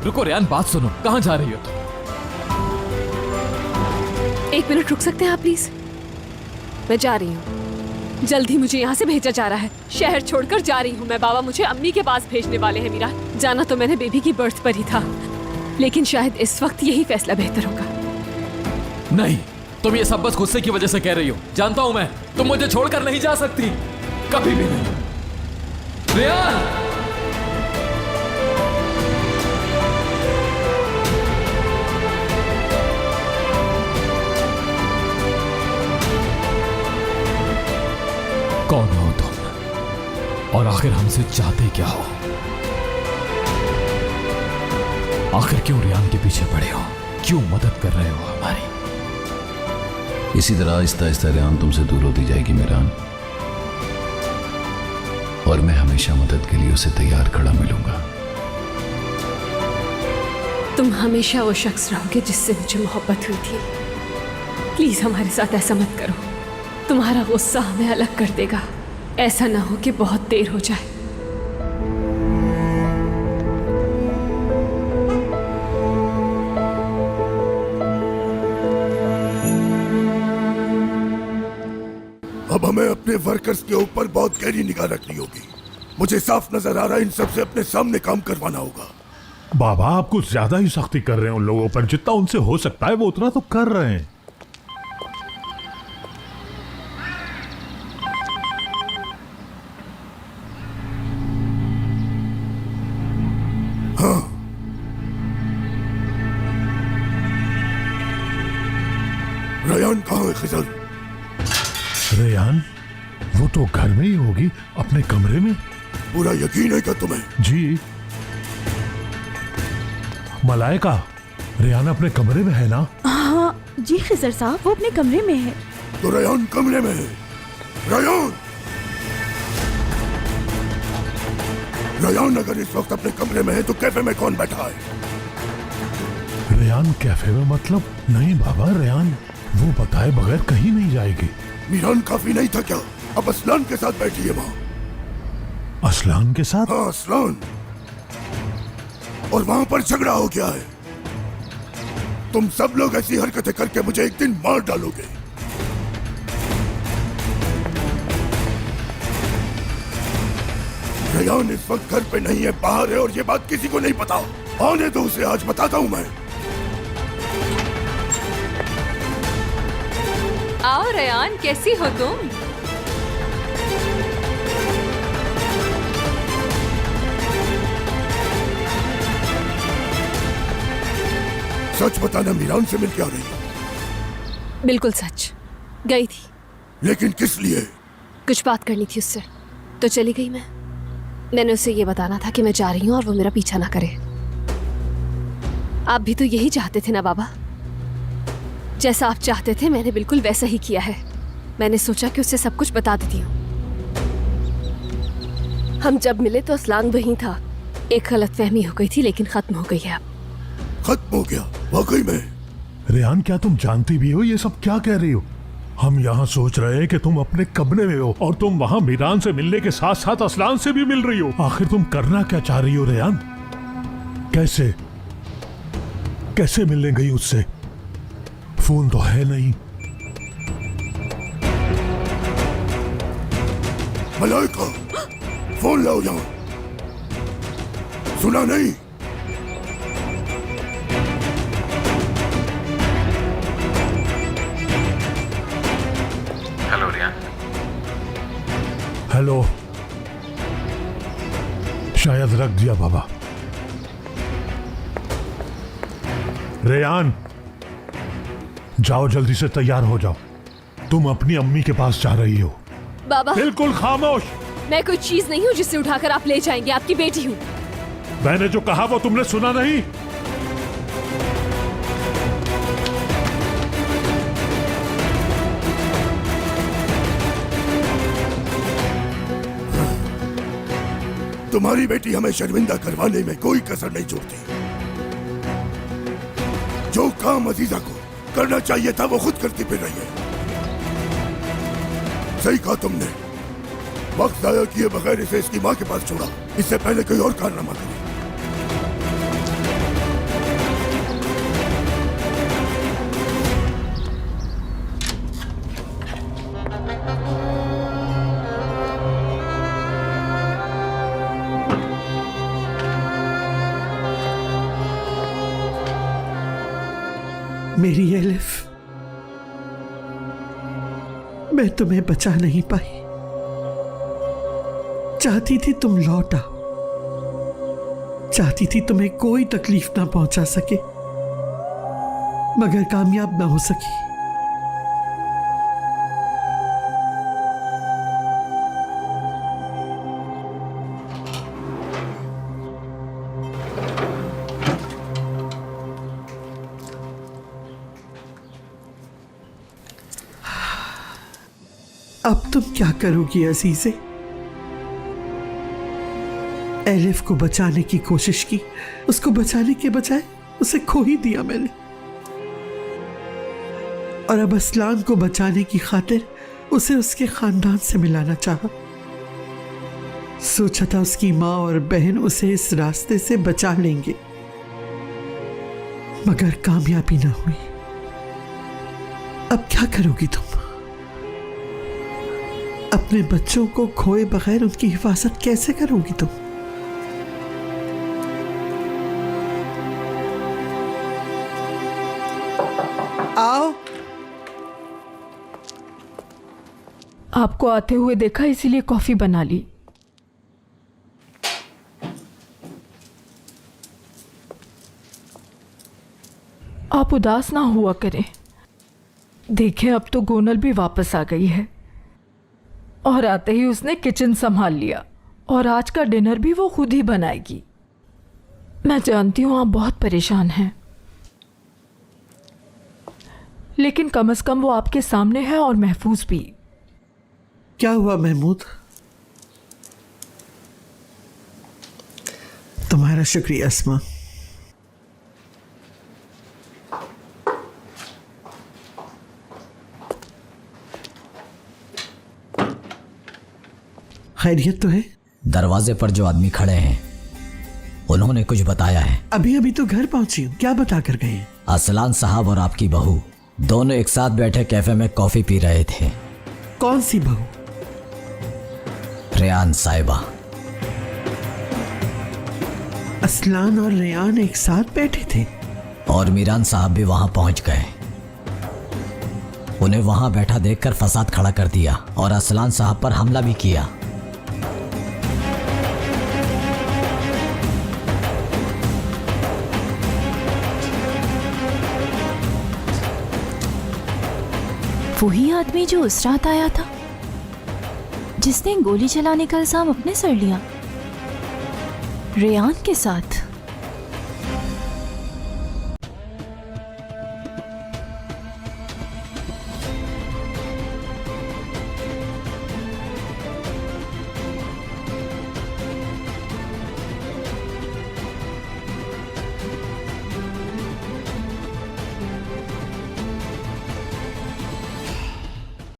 रुको रेयान, बात सुनो, कहाँ जा रही हो तुम? 1 मिनट रुक सकते हैं आप प्लीज? मैं जा रही हूँ, जल्दी मुझे यहाँ से भेजा जा रहा है। शहर छोड़कर जा रही हूँ मैं। बाबा मुझे अम्मी के पास भेजने वाले हैं मीरा। जाना तो मैंने बेबी की बर्थ पर ही था, लेकिन शायद इस वक्त यही फैसला बेहतर होगा। नहीं, तुम ये सब बस गुस्से की वजह से कह रही हो। जानता हूं मैं, तुम मुझे छोड़कर नहीं जा सकती, कभी भी नहीं। रेयान! कौन हो तुम और आखिर हमसे चाहते क्या हो? आखिर क्यों रेयान के पीछे पड़े हो? क्यों मदद कर रहे हो हमारी? इसी तरह आहिस्ता आहिस्ता रेयान तुमसे दूर होती जाएगी मीरान, और मैं हमेशा मदद के लिए उसे तैयार खड़ा मिलूंगा। तुम हमेशा वो शख्स रहोगे जिससे मुझे मोहब्बत हुई थी। प्लीज हमारे साथ ऐसा मत करो, तुम्हारा गुस्सा हमें अलग कर देगा। ऐसा ना हो कि बहुत देर हो जाए। अब हमें अपने वर्कर्स के ऊपर बहुत गहरी निगाह रखनी होगी। मुझे साफ नजर आ रहा है इन सबसे अपने सामने काम करवाना होगा। बाबा आप कुछ ज्यादा ही सख्ती कर रहे हैं उन लोगों पर। जितना उनसे हो सकता है वो उतना तो कर रहे हैं। हाँ, रेयान कहाँ है खिजर? रेयान वो तो घर में ही होगी, अपने कमरे में। पूरा यकीन है क्या तुम्हें? जी मलाइका, रेयान अपने कमरे में है ना? हाँ जी खिजर साहब, वो अपने कमरे में है। तो रेयान कमरे में है। रेयान! रेयान अगर इस वक्त अपने कमरे में है तो कैफे में कौन बैठा है? रेयान कैफे में मतलब? नहीं बाबा, रेयान वो बताए बगैर कहीं नहीं जाएगी। मीरान काफी नहीं था क्या? अब असलान के साथ बैठी है वहाँ। असलान के साथ? हाँ असलान। और वहां पर झगड़ा हो गया है। तुम सब लोग ऐसी हरकतें करके मुझे एक दिन मार डालोगे। रेयान इस वक्त घर पे नहीं है, बाहर है, और ये बात किसी को नहीं पता। आने दो उसे, आज बताता हूं मैं। आओ रेयान, कैसी हो तुम? सच बताना, मीरान से मिल के आ रही हो? बिल्कुल सच, गई थी। लेकिन किस लिए? कुछ बात करनी थी उससे, तो चली गई मैं। मैंने उसे ये बताना था कि मैं जा रही हूँ और वो मेरा पीछा ना करे। आप भी तो यही चाहते थे ना बाबा? जैसा आप चाहते थे मैंने बिल्कुल वैसा ही किया है। मैंने सोचा कि उसे सब कुछ बता देती हूँ। हम जब मिले तो असलान वहीं था। एक गलतफहमी हो गई थी, लेकिन खत्म हो गई है अब। खत्म हो गया? वाकई में? रेयान क्या तुम जानती भी हो ये सब क्या कह रही हो? हम यहाँ सोच रहे हैं कि तुम अपने कमरे में हो और तुम वहाँ मीरान से मिलने के साथ साथ असलान से भी मिल रही हो। आखिर तुम करना क्या चाह रही हो रेयान? कैसे कैसे मिलने गई उससे? फोन तो है नहीं। मलाइका, फोन लाओ यहाँ। सुना नहीं? Hello Ryan. हेलो। शायद रख दिया बाबा। रेयान जाओ, जल्दी से तैयार हो जाओ। तुम अपनी अम्मी के पास जा रही हो। बाबा बिल्कुल खामोश। मैं कोई चीज नहीं हूँ जिसे उठाकर आप ले जाएंगे। आपकी बेटी हूँ। मैंने जो कहा वो तुमने सुना नहीं? तुम्हारी बेटी हमें शर्मिंदा करवाने में कोई कसर नहीं छोड़ती। जो काम अजीजा को करना चाहिए था वो खुद करती फिर रही है। सही कहा तुमने। वक्त जाया किए बगैर इसे इसकी माँ के पास छोड़ा, इससे पहले कोई और कारनामा करे। मेरी एलिफ, मैं तुम्हें बचा नहीं पाई। चाहती थी तुम लौट आओ, चाहती थी तुम्हें कोई तकलीफ ना पहुंचा सके, मगर कामयाब ना हो सकी। अब तुम क्या करोगी अजीजे? एलिफ को बचाने की कोशिश की, उसको बचाने के बजाय उसे खो ही दिया मैंने। और अब असलान को बचाने की खातिर उसे उसके खानदान से मिलाना चाहा। सोचा था उसकी माँ और बहन उसे इस रास्ते से बचा लेंगे, मगर कामयाबी ना हुई। अब क्या करोगी तुम? अपने बच्चों को खोए बगैर उनकी हिफाजत कैसे करोगी तुम? आओ। आपको आते हुए देखा, इसीलिए कॉफी बना ली। आप उदास ना हुआ करें। देखें, अब तो गोनल भी वापस आ गई है और आते ही उसने किचन संभाल लिया और आज का डिनर भी वो खुद ही बनाएगी। मैं जानती हूँ आप बहुत परेशान हैं, लेकिन कम से कम वो आपके सामने है और महफूज भी। क्या हुआ महमूद? तुम्हारा शुक्रिया अस्मा। खैरियत तो है? दरवाजे पर जो आदमी खड़े हैं उन्होंने कुछ बताया है। अभी अभी तो घर पहुंची हूँ, क्या बता कर गए हैं? असलान साहब और आपकी बहू दोनों एक साथ बैठे कैफे में कॉफी पी रहे थे। कौन सी बहू? रेयान साहिबा। असलान और रेयान एक साथ बैठे थे? और मीरान साहब भी वहां पहुंच गए। उन्हें वहां बैठा देखकर फसाद खड़ा कर दिया और असलान साहब पर हमला भी किया। वही आदमी जो उस रात आया था, जिसने गोली चलाने का इल्जाम अपने सर लिया, रेयान के साथ।